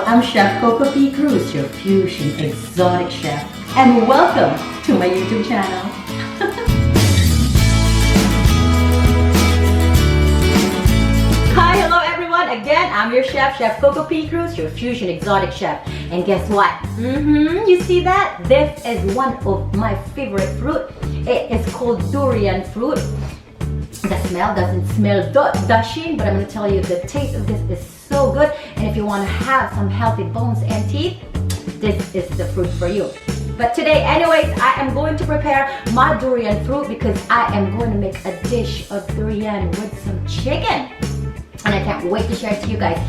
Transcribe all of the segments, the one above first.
I'm Chef Coco P Cruz, your Fuzion Exotic chef, and welcome to my YouTube channel. Hi, hello everyone. Again, I'm your chef, Chef Coco P Cruz, your Fuzion Exotic chef. And guess what? You see that? This is one of my favorite fruit. It is called durian fruit. The smell doesn't smell dashing, but I'm going to tell you the taste of this is so good. And if you want to have some healthy bones and teeth, this is the fruit for you. But today, anyways, I am going to prepare my durian fruit because I am going to make a dish of durian with some chicken. And I can't wait to share it to you guys.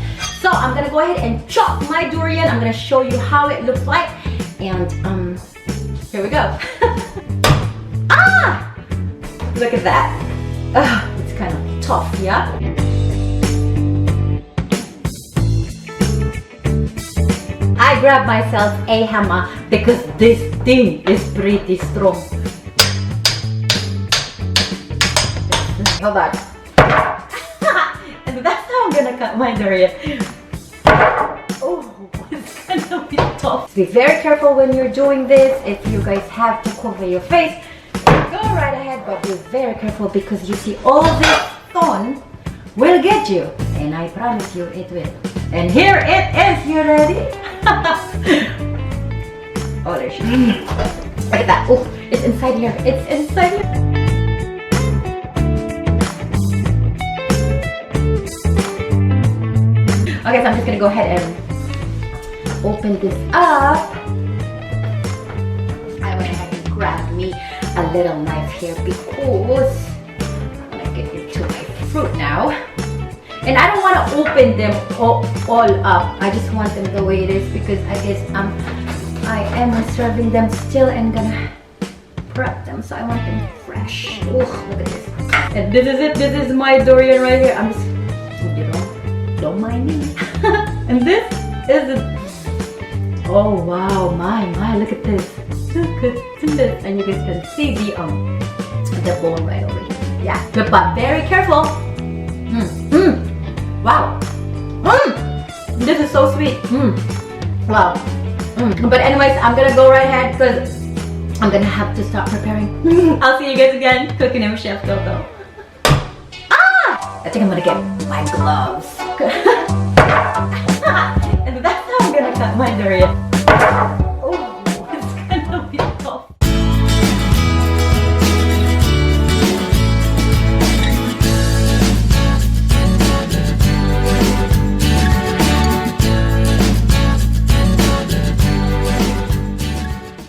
So I'm going to go ahead and chop my durian. I'm going to show you how it looks like. And here we go. Ah! Look at that. It's kind of tough, yeah? I grabbed myself a hammer because this thing is pretty strong. Hold on. And that's how I'm gonna cut my durian. Oh, it's gonna be tough. Be very careful when you're doing this. If you guys have to cover your face, go right ahead, but be very careful because you see all this thorn will get you, and I promise you it will. And here it is. You ready? Oh, there she is. Look at that. Oh, it's inside here. It's inside here. Okay, so I'm just gonna go ahead and open this up. I went ahead and grabbed me a little knife here because I'm gonna get into my fruit now. And I don't want to open them all up. I just want them the way it is because I guess I am serving them still and gonna prep them, so I want them fresh. Oh, look at this. And this is it. This is my durian right here. I'm just, don't mind me. And this is it. Oh wow, my, look at this. Look at this. And you guys can see the bone right over here. Yeah, but very careful. Wow. This is so sweet. Wow. But anyways, I'm gonna go right ahead because I'm gonna have to start preparing. I'll see you guys again. Cooking with Chef Coco. I think I'm gonna get my gloves. And that's how I'm gonna cut my durian.